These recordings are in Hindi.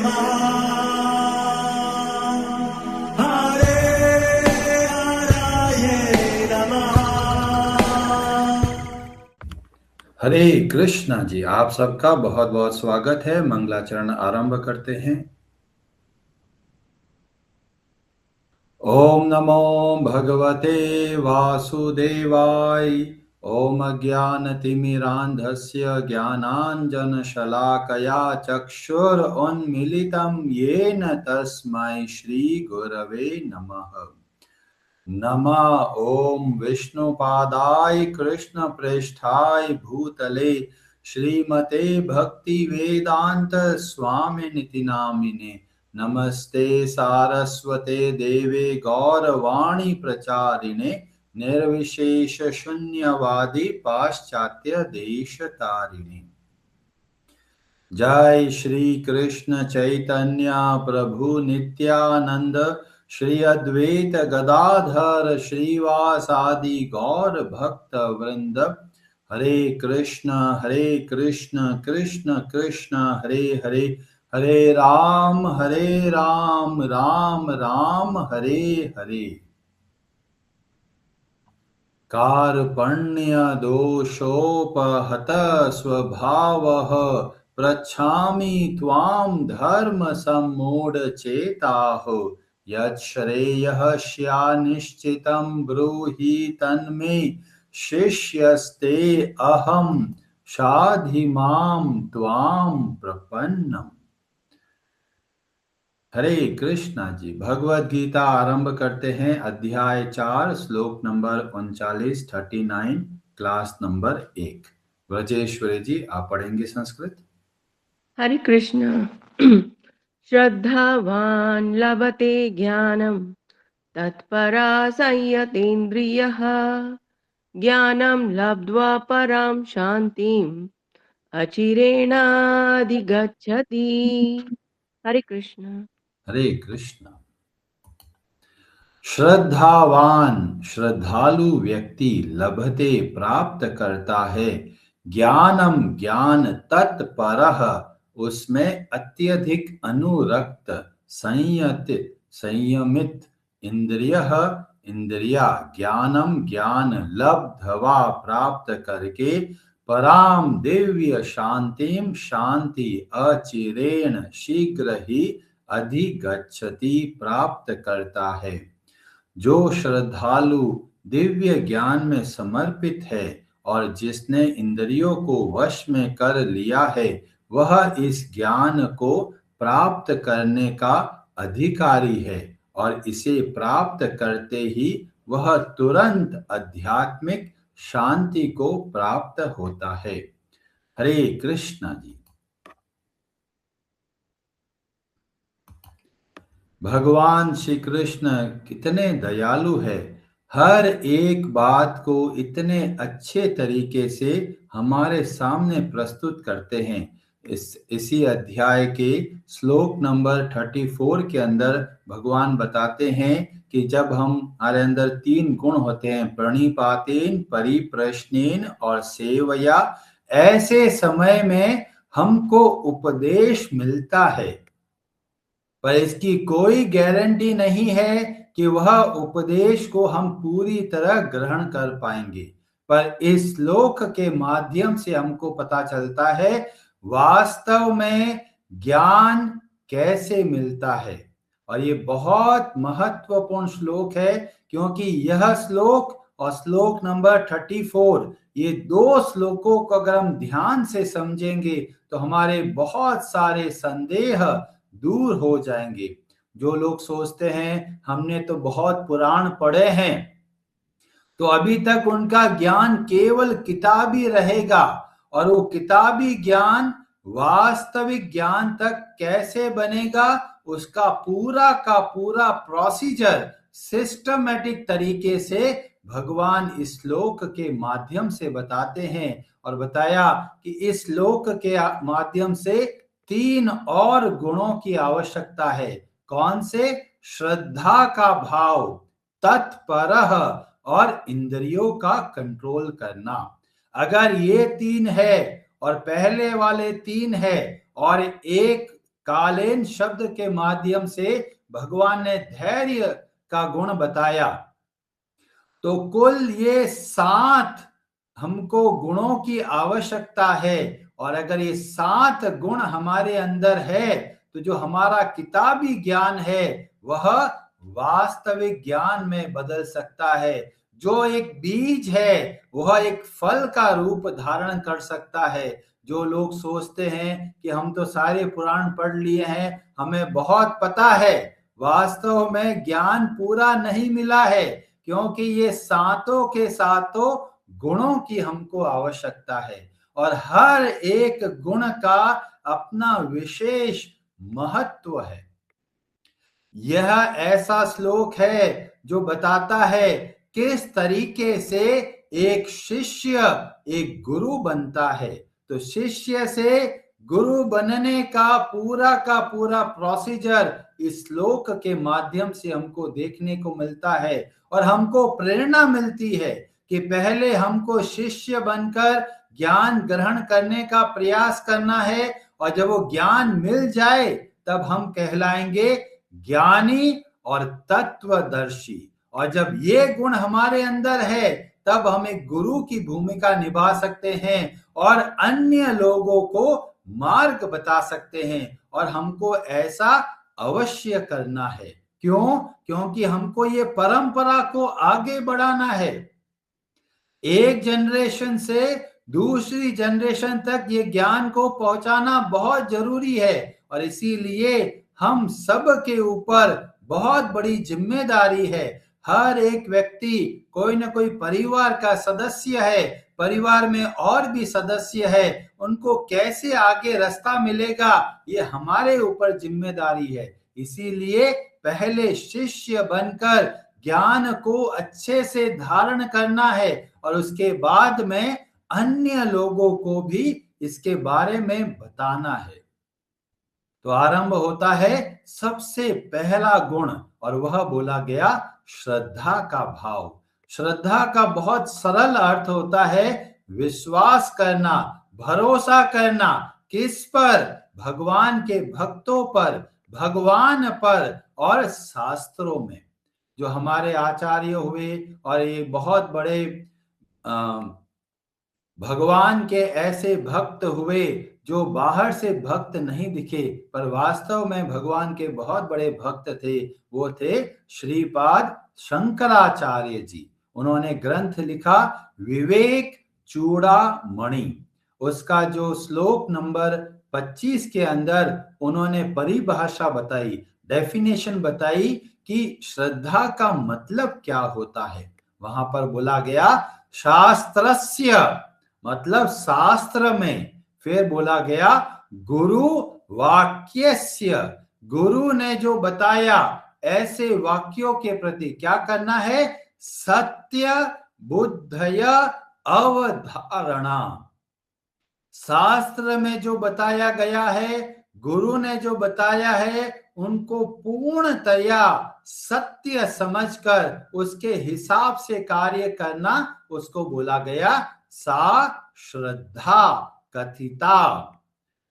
हरे कृष्णा जी, आप सबका बहुत बहुत स्वागत है। मंगलाचरण आरंभ करते हैं। ओम नमो भगवते वासुदेवाय। ओम अज्ञानतिमिरान्धस्य ज्ञानाञ्जनशलाकया चक्षुरुन्मीलितं येन तस्मै श्रीगुरवे नमः। नमः ओम विष्णुपादाय कृष्णप्रेष्ठाय भूतले श्रीमते भक्ति वेदांत स्वामिनिति नामिने। नमस्ते सारस्वते देवे गौरवाणी प्रचारिणे निर्विशेष शून्यवादी पाश्चात्य देश तारिणे। जय श्री कृष्ण चैतन्य प्रभु नित्यानंद श्री अद्वैत गदाधर श्रीवासादि गौर भक्त वृंद। हरे कृष्ण कृष्ण कृष्ण हरे हरे, हरे राम राम राम हरे हरे। कार्पण्य दोषोपहत स्वभावः पृच्छामि त्वां धर्म सम्मूढचेताः। यच्छ्रेयः स्यान्निश्चितं ब्रूहि तन्मे शिष्यस्ते अहं शाधि मां त्वां प्रपन्नम्। हरे कृष्णा जी, भगवद गीता आरंभ करते हैं। अध्याय 4 श्लोक नंबर 39 39, क्लास नंबर 1। ब्रजेश्वरी जी, आप पढ़ेंगे संस्कृत। हरे कृष्ण। श्रद्धावान लभते ज्ञानम तत्परा संयतेन्द्रियः ज्ञानम लब्ध्वा पराम शांतिम अचिरेणाधिगच्छति। हरे कृष्ण। हरे कृष्ण। श्रद्धावान श्रद्धालु व्यक्ति लभते प्राप्त करता है ज्ञानम ज्ञान तत्परः उसमें अत्यधिक अनुरक्त संयमित इंद्रियः इंद्रिया ज्ञानम ज्ञान लब्धवा प्राप्त करके पराम दिव्य शांतिम शांति अचिरेण शीघ्र ही अधिगच्छति प्राप्त करता है। जो श्रद्धालु दिव्य ज्ञान में समर्पित है और जिसने इंद्रियों को वश में कर लिया है, वह इस ज्ञान को प्राप्त करने का अधिकारी है और इसे प्राप्त करते ही वह तुरंत आध्यात्मिक शांति को प्राप्त होता है। हरे कृष्णा जी। भगवान श्री कृष्ण कितने दयालु है, हर एक बात को इतने अच्छे तरीके से हमारे सामने प्रस्तुत करते हैं। इसी अध्याय के श्लोक नंबर 34 के अंदर भगवान बताते हैं कि जब हमारे अंदर 3 गुण होते हैं, प्रणिपातेन परिप्रश्नेन और सेवया, ऐसे समय में हमको उपदेश मिलता है, पर इसकी कोई गारंटी नहीं है कि वह उपदेश को हम पूरी तरह ग्रहण कर पाएंगे। पर इस श्लोक के माध्यम से हमको पता चलता है वास्तव में ज्ञान कैसे मिलता है। और ये बहुत महत्वपूर्ण श्लोक है, क्योंकि यह श्लोक और श्लोक नंबर 34, ये 2 श्लोकों को अगर हम ध्यान से समझेंगे तो हमारे बहुत सारे संदेह दूर हो जाएंगे। जो लोग सोचते हैं हमने तो बहुत पुराण पढ़े हैं, तो अभी तक उनका ज्ञान केवल किताबी रहेगा, और वो किताबी ज्ञान वास्तविक ज्ञान तक कैसे बनेगा, उसका पूरा का पूरा प्रोसीजर सिस्टमैटिक तरीके से भगवान इस श्लोक के माध्यम से बताते हैं। और बताया कि इस श्लोक के माध्यम से 3 और गुणों की आवश्यकता है। कौन से? श्रद्धा का भाव, तत्परः और इंद्रियों का कंट्रोल करना। अगर ये 3 है और पहले वाले 3 है और एक कालेन शब्द के माध्यम से भगवान ने धैर्य का गुण बताया। तो कुल ये 7 हमको गुणों की आवश्यकता है, और अगर ये 7 गुण हमारे अंदर है तो जो हमारा किताबी ज्ञान है वह वास्तविक ज्ञान में बदल सकता है। जो एक बीज है वह एक फल का रूप धारण कर सकता है। जो लोग सोचते हैं कि हम तो सारे पुराण पढ़ लिए हैं, हमें बहुत पता है, वास्तव में ज्ञान पूरा नहीं मिला है, क्योंकि ये सातों के सातों गुणों की हमको आवश्यकता है, और हर एक गुण का अपना विशेष महत्व है। यह ऐसा श्लोक है जो बताता है किस तरीके से एक शिष्य एक गुरु बनता है। तो शिष्य से गुरु बनने का पूरा प्रोसीजर इस श्लोक के माध्यम से हमको देखने को मिलता है, और हमको प्रेरणा मिलती है कि पहले हमको शिष्य बनकर ज्ञान ग्रहण करने का प्रयास करना है, और जब वो ज्ञान मिल जाए तब हम कहलाएंगे ज्ञानी और तत्वदर्शी। और जब ये गुण हमारे अंदर है तब हम एक गुरु की भूमिका निभा सकते हैं और अन्य लोगों को मार्ग बता सकते हैं, और हमको ऐसा अवश्य करना है। क्यों? क्योंकि हमको ये परंपरा को आगे बढ़ाना है। एक जनरेशन से दूसरी जनरेशन तक ये ज्ञान को पहुंचाना बहुत जरूरी है, और इसीलिए हम सब के ऊपर बहुत बड़ी जिम्मेदारी है। हर एक व्यक्ति कोई ना कोई परिवार का सदस्य है, परिवार में और भी सदस्य है, उनको कैसे आगे रास्ता मिलेगा ये हमारे ऊपर जिम्मेदारी है। इसीलिए पहले शिष्य बनकर ज्ञान को अच्छे से धारण करना है, और उसके बाद में अन्य लोगों को भी इसके बारे में बताना है। तो आरंभ होता है सबसे पहला गुण, और वह बोला गया श्रद्धा का भाव। श्रद्धा का बहुत सरल अर्थ होता है विश्वास करना, भरोसा करना। किस पर? भगवान के भक्तों पर, भगवान पर और शास्त्रों में। जो हमारे आचार्य हुए और ये बहुत बड़े भगवान के ऐसे भक्त हुए जो बाहर से भक्त नहीं दिखे पर वास्तव में भगवान के बहुत बड़े भक्त थे, वो थे श्रीपाद शंकराचार्य जी। उन्होंने ग्रंथ लिखा विवेक चूड़ामणि। उसका जो श्लोक नंबर 25 के अंदर उन्होंने परिभाषा बताई, डेफिनेशन बताई कि श्रद्धा का मतलब क्या होता है। वहां पर बोला गया शास्त्रस्य, मतलब शास्त्र में। फिर बोला गया गुरु वाक्यस्य, गुरु ने जो बताया ऐसे वाक्यों के प्रति क्या करना है? सत्य बुद्धय अवधारणा। शास्त्र में जो बताया गया है, गुरु ने जो बताया है, उनको पूर्णतया सत्य समझकर उसके हिसाब से कार्य करना, उसको बोला गया सा श्रद्धा कथिता।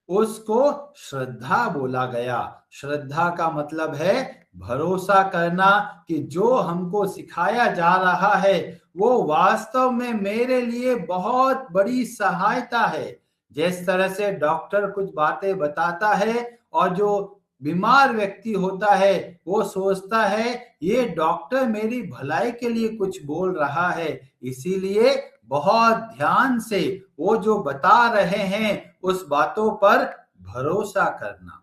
उसको श्रद्धा बोला गया। श्रद्धा का मतलब है भरोसा करना कि जो हमको सिखाया जा रहा है वो वास्तव में मेरे लिए बहुत बड़ी सहायता है। जिस तरह से डॉक्टर कुछ बातें बताता है और जो बीमार व्यक्ति होता है वो सोचता है ये डॉक्टर मेरी भलाई के लिए कुछ बोल रहा है, इसीलिए बहुत ध्यान से वो जो बता रहे हैं उस बातों पर भरोसा करना।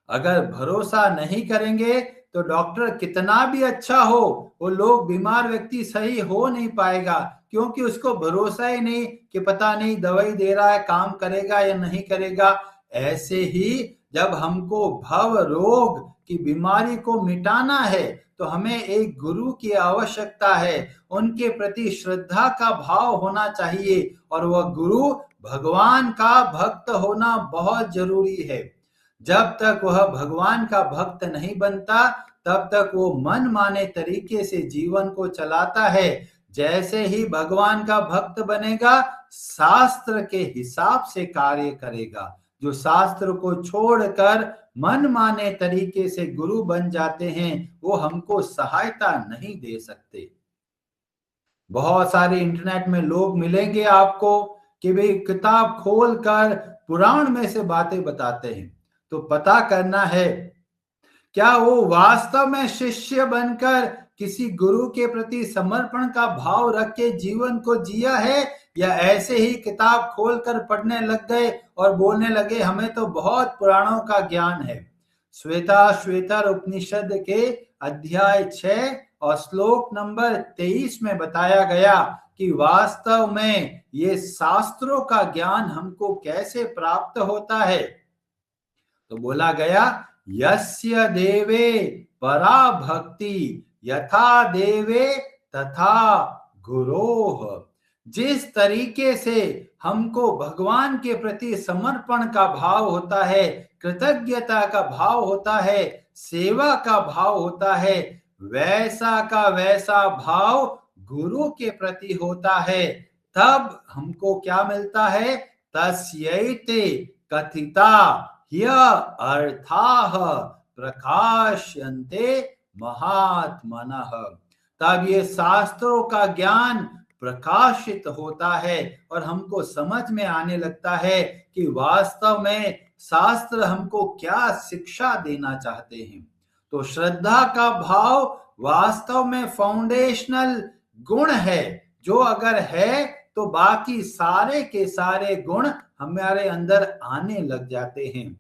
अगर भरोसा नहीं करेंगे तो डॉक्टर कितना भी अच्छा हो, वो लोग बीमार व्यक्ति सही हो नहीं पाएगा, क्योंकि उसको भरोसा ही नहीं कि पता नहीं दवाई दे रहा है काम करेगा या नहीं करेगा। ऐसे ही जब हमको भव रोग की बीमारी को मिटाना है तो हमें एक गुरु की आवश्यकता है। उनके प्रति श्रद्धा का भाव होना चाहिए, और वह गुरु भगवान का भक्त होना बहुत जरूरी है। जब तक वह भगवान का भक्त नहीं बनता तब तक वो मन माने तरीके से जीवन को चलाता है। जैसे ही भगवान का भक्त बनेगा शास्त्र के हिसाब से कार्य करेगा, जो शास्त्र को छोड़कर मन माने तरीके से गुरु बन जाते हैं, वो हमको सहायता नहीं दे सकते। बहुत सारे इंटरनेट में लोग मिलेंगे आपको कि भाई किताब खोलकर पुराण में से बातें बताते हैं। तो पता करना है क्या वो वास्तव में शिष्य बनकर किसी गुरु के प्रति समर्पण का भाव रख के जीवन को जिया है, या ऐसे ही किताब खोलकर पढ़ने लग गए और बोलने लगे हमें तो बहुत पुराणों का ज्ञान है। श्वेताश्वेतर उपनिषद के अध्याय 6 और श्लोक नंबर 23 में बताया गया कि वास्तव में ये शास्त्रों का ज्ञान हमको कैसे प्राप्त होता है। तो बोला गया यस्य देवे परा भक्ति यथा देवे तथा गुरोह। जिस तरीके से हमको भगवान के प्रति समर्पण का भाव होता है, कृतज्ञता का भाव होता है, सेवा का भाव होता है, वैसा का वैसा भाव गुरु के प्रति होता है। तब हमको क्या मिलता है? तस्यैते कथिता ह्य अर्थाः प्रकाश्यन्ते महात्मनः। तब ये शास्त्रों का ज्ञान प्रकाशित होता है और हमको समझ में आने लगता है कि वास्तव में शास्त्र हमको क्या शिक्षा देना चाहते हैं। तो श्रद्धा का भाव वास्तव में फाउंडेशनल गुण है, जो अगर है तो बाकी सारे के सारे गुण हमारे अंदर आने लग जाते हैं।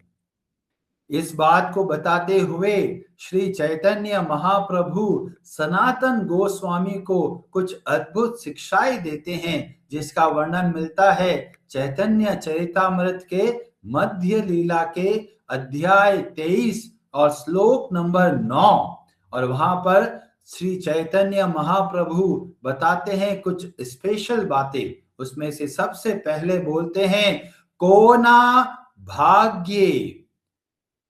इस बात को बताते हुए श्री चैतन्य महाप्रभु सनातन गोस्वामी को कुछ अद्भुत शिक्षाएं देते हैं, जिसका वर्णन मिलता है चैतन्य चरितामृत के मध्य लीला के अध्याय 23 और श्लोक नंबर 9। और वहां पर श्री चैतन्य महाप्रभु बताते हैं कुछ स्पेशल बातें। उसमें से सबसे पहले बोलते हैं को ना भाग्ये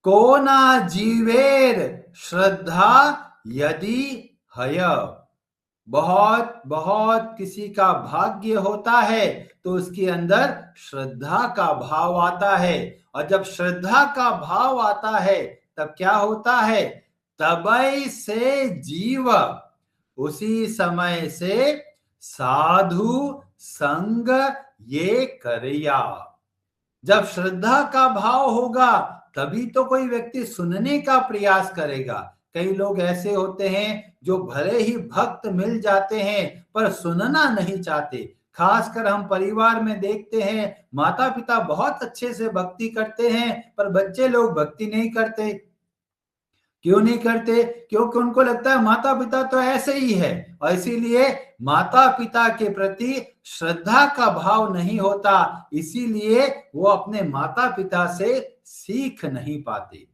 को ना जीवेर श्रद्धा यदि हय। बहुत बहुत किसी का भाग्य होता है तो उसके अंदर श्रद्धा का भाव आता है, और जब श्रद्धा का भाव आता है तब क्या होता है? तबै से जीव उसी समय से साधु संग ये करिया। जब श्रद्धा का भाव होगा तभी तो कोई व्यक्ति सुनने का प्रयास करेगा। कई लोग ऐसे होते हैं जो भले ही भक्त मिल जाते हैं पर सुनना नहीं चाहते। खासकर हम परिवार में देखते हैं, माता पिता बहुत अच्छे से भक्ति करते हैं पर बच्चे लोग भक्ति नहीं करते। क्यों नहीं करते? क्योंकि उनको लगता है माता पिता तो ऐसे ही है, और इसीलिए माता पिता के प्रति श्रद्धा का भाव नहीं होता, इसीलिए वो अपने माता पिता से सीख नहीं पाते।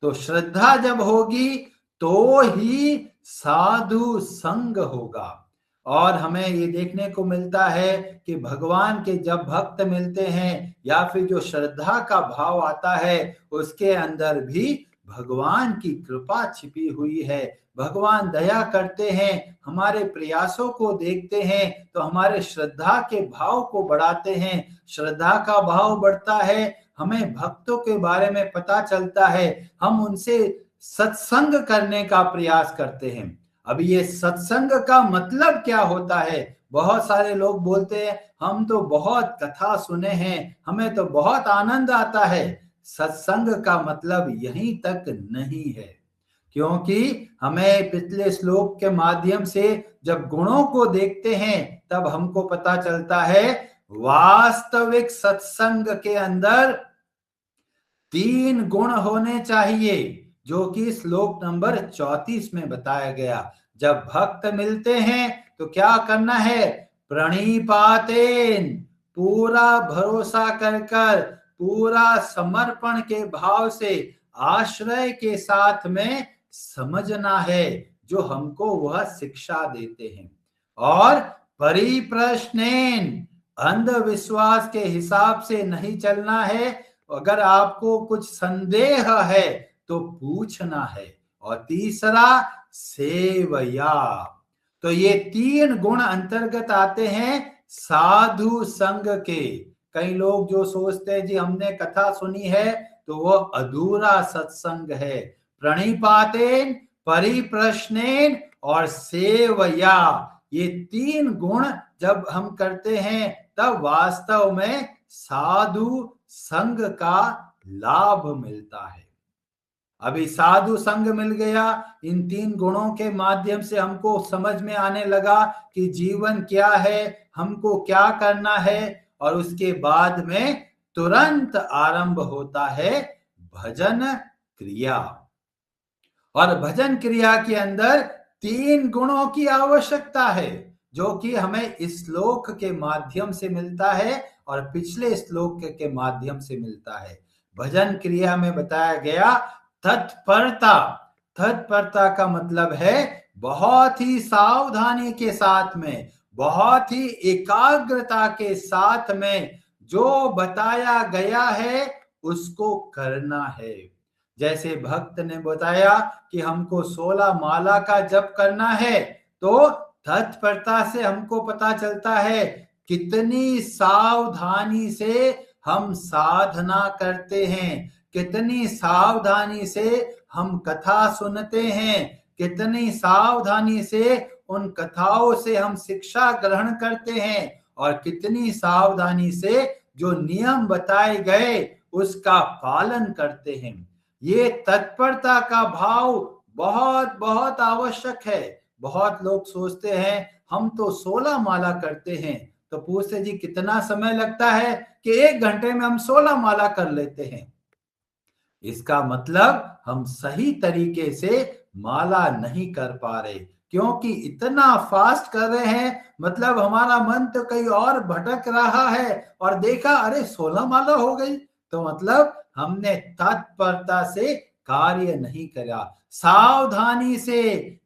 तो श्रद्धा जब होगी तो ही साधु संग होगा। और हमें ये देखने को मिलता है कि भगवान के जब भक्त मिलते हैं या फिर जो श्रद्धा का भाव आता है उसके अंदर भी भगवान की कृपा छिपी हुई है। भगवान दया करते हैं, हमारे प्रयासों को देखते हैं तो हमारे श्रद्धा के भाव को बढ़ाते हैं। श्रद्धा का भाव बढ़ता है, हमें भक्तों के बारे में पता चलता है, हम उनसे सत्संग करने का प्रयास करते हैं। अब ये सत्संग का मतलब क्या होता है? बहुत सारे लोग बोलते हैं हम तो बहुत कथा सुने हैं, हमें तो बहुत आनंद आता है। सत्संग का मतलब यहीं तक नहीं है, क्योंकि हमें पिछले श्लोक के माध्यम से जब गुणों को देखते हैं तब हमको पता चलता है वास्तविक सत्संग के अंदर 3 गुण होने चाहिए, जो कि श्लोक नंबर 34 में बताया गया। जब भक्त मिलते हैं तो क्या करना है? प्रणिपातेन, पूरा भरोसा कर पूरा समर्पण के भाव से आश्रय के साथ में समझना है जो हमको वह शिक्षा देते हैं। और परिप्रश्नेन, अंधविश्वास के हिसाब से नहीं चलना है। अगर आपको कुछ संदेह है तो पूछना है। और तीसरा सेवया। तो ये 3 गुण अंतर्गत आते हैं साधु संग के। कई लोग जो सोचते हैं जी हमने कथा सुनी है तो वो अधूरा सत्संग है। प्रणिपातेन, परिप्रश्नेन और सेवया, ये 3 गुण जब हम करते हैं तब वास्तव में साधु संग का लाभ मिलता है। अभी साधु संग मिल गया, इन 3 गुणों के माध्यम से हमको समझ में आने लगा कि जीवन क्या है, हमको क्या करना है, और उसके बाद में तुरंत आरंभ होता है भजन क्रिया। और भजन क्रिया के अंदर 3 गुणों की आवश्यकता है, जो कि हमें इस श्लोक के माध्यम से मिलता है और पिछले श्लोक के माध्यम से मिलता है। भजन क्रिया में बताया गया तत्परता। तत्परता का मतलब है बहुत ही सावधानी के साथ में, बहुत ही एकाग्रता के साथ में जो बताया गया है उसको करना है। जैसे भक्त ने बताया कि हमको 16 माला का जप करना है, तो तत्परता से हमको पता चलता है कितनी सावधानी से हम साधना करते हैं, कितनी सावधानी से हम कथा सुनते हैं, कितनी सावधानी से उन कथाओं से हम शिक्षा ग्रहण करते हैं, और कितनी सावधानी से जो नियम बताए गए उसका पालन करते हैं। ये तत्परता का भाव बहुत बहुत आवश्यक है। बहुत लोग सोचते हैं हम तो 16 माला करते हैं, तो पूछते जी कितना समय लगता है, कि 1 घंटे में हम 16 माला कर लेते हैं। इसका मतलब हम सही तरीके से माला नहीं कर पा रहे, क्योंकि इतना फास्ट कर रहे हैं, मतलब हमारा मन तो कहीं और भटक रहा है, और देखा अरे 16 माला हो गई, तो मतलब हमने तत्परता से कार्य नहीं करा। सावधानी से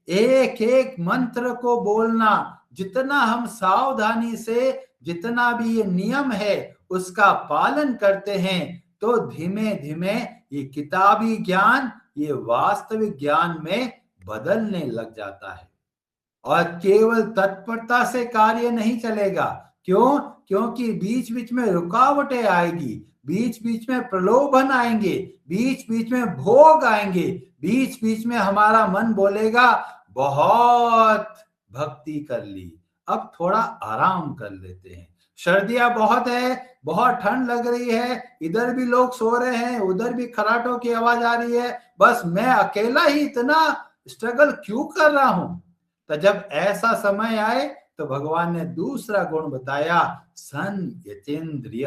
एक एक मंत्र को बोलना, जितना हम सावधानी से, जितना भी ये नियम है उसका पालन करते हैं, तो धीमे धीमे ये किताबी ज्ञान ये वास्तविक ज्ञान में बदलने लग जाता है। और केवल तत्परता से कार्य नहीं चलेगा। क्यों? क्योंकि बीच बीच में रुकावटें आएगी, बीच बीच में प्रलोभन आएंगे, बीच बीच में भोग आएंगे, बीच बीच में हमारा मन बोलेगा बहुत भक्ति कर ली, अब थोड़ा आराम कर लेते हैं। सर्दियां बहुत है, बहुत ठंड लग रही है, इधर भी लोग सो रहे हैं, उधर भी खराटों की आवाज आ रही है, बस मैं अकेला ही इतना स्ट्रगल क्यों कर रहा हूं। तो जब ऐसा समय आए तो भगवान ने दूसरा गुण बताया, संयतेन्द्रिय,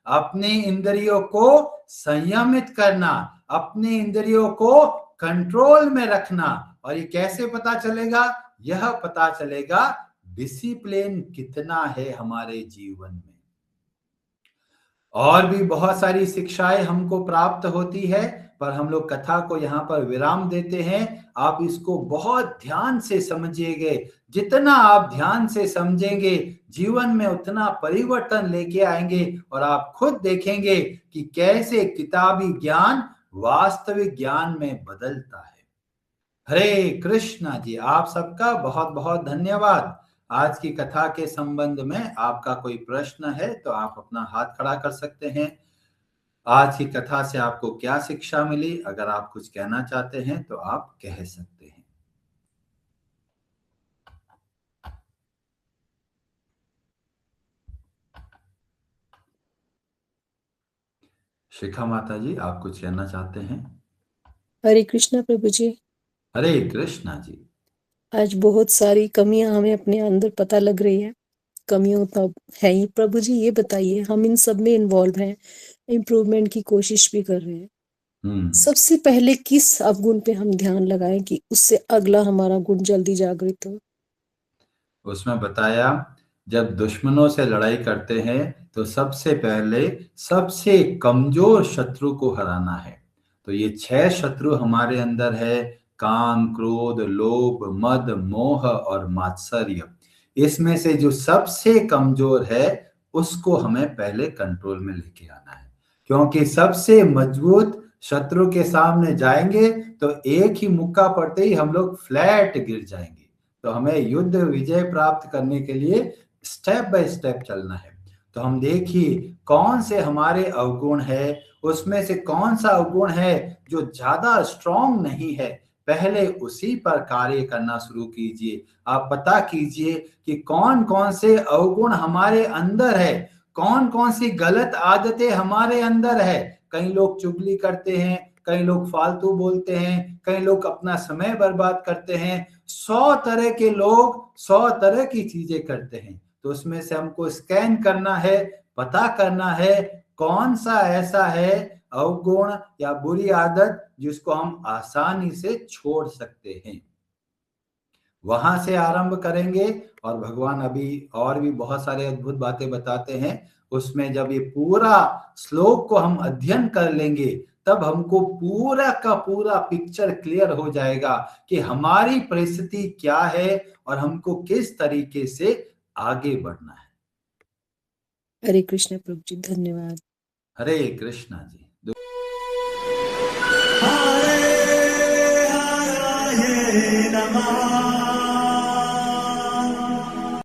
अपनी इंद्रियों को संयमित करना, अपनी इंद्रियों को कंट्रोल में रखना। और ये कैसे पता चलेगा? यह पता चलेगा डिसिप्लिन कितना है हमारे जीवन में। और भी बहुत सारी शिक्षाएं हमको प्राप्त होती है, पर हम लोग कथा को यहाँ पर विराम देते हैं। आप इसको बहुत ध्यान से समझिएगा, जितना आप ध्यान से समझेंगे जीवन में उतना परिवर्तन लेके आएंगे, और आप खुद देखेंगे कि कैसे किताबी ज्ञान वास्तविक ज्ञान में बदलता है। हरे कृष्णा जी, आप सबका बहुत बहुत धन्यवाद। आज की कथा के संबंध में आपका कोई प्रश्न है तो आप अपना हाथ खड़ा कर सकते हैं। आज की कथा से आपको क्या शिक्षा मिली? अगर आप कुछ कहना चाहते हैं तो आप कह सकते हैं। शिखा माता जी, आप कुछ कहना चाहते हैं? हरे कृष्णा प्रभु जी। हरे कृष्णा जी। आज बहुत सारी कमियां हमें अपने अंदर पता लग रही है। कमियों तो है ही प्रभु जी, ये बताइए हम इन सब में इन्वॉल्व हैं, इम्प्रूवमेंट की कोशिश भी कर रहे हैं। सबसे पहले किस अवगुण पे हम ध्यान लगाएं कि उससे अगला हमारा गुण जल्दी जागृत हो? उसमें बताया, जब दुश्मनों से लड़ाई करते हैं तो सबसे पहले सबसे कमजोर शत्रु को हराना है। तो ये 6 शत्रु हमारे अंदर है, काम, क्रोध, लोभ, मद, मोह और मात्सर्य। इसमें से जो सबसे कमजोर है उसको हमें पहले कंट्रोल में लेके आना है, क्योंकि सबसे मजबूत शत्रु के सामने जाएंगे तो एक ही मुक्का पड़ते ही हम लोग फ्लैट गिर जाएंगे। तो हमें युद्ध विजय प्राप्त करने के लिए स्टेप बाय स्टेप चलना है। तो हम देखिए कौन से हमारे अवगुण है, उसमें से कौन सा अवगुण है जो ज्यादा स्ट्रांग नहीं है, पहले उसी पर कार्य करना शुरू कीजिए। आप पता कीजिए कि कौन कौन से अवगुण हमारे अंदर है, कौन कौन सी गलत आदतें हमारे अंदर है। कई लोग चुगली करते हैं, कई लोग फालतू बोलते हैं, कई लोग अपना समय बर्बाद करते हैं। 100 तरह के लोग 100 तरह की चीजें करते हैं। तो उसमें से हमको स्कैन करना है, पता करना है कौन सा ऐसा है अवगुण या बुरी आदत जिसको हम आसानी से छोड़ सकते हैं। वहां से आरंभ करेंगे और भगवान अभी और भी बहुत सारे अद्भुत बातें बताते हैं। उसमें जब ये पूरा श्लोक को हम अध्ययन कर लेंगे तब हमको पूरा का पूरा पिक्चर क्लियर हो जाएगा कि हमारी परिस्थिति क्या है और हमको किस तरीके से आगे बढ़ना है। हरे कृष्ण प्रभु जी, धन्यवाद। हरे कृष्णा जी। हरे हरे नमः।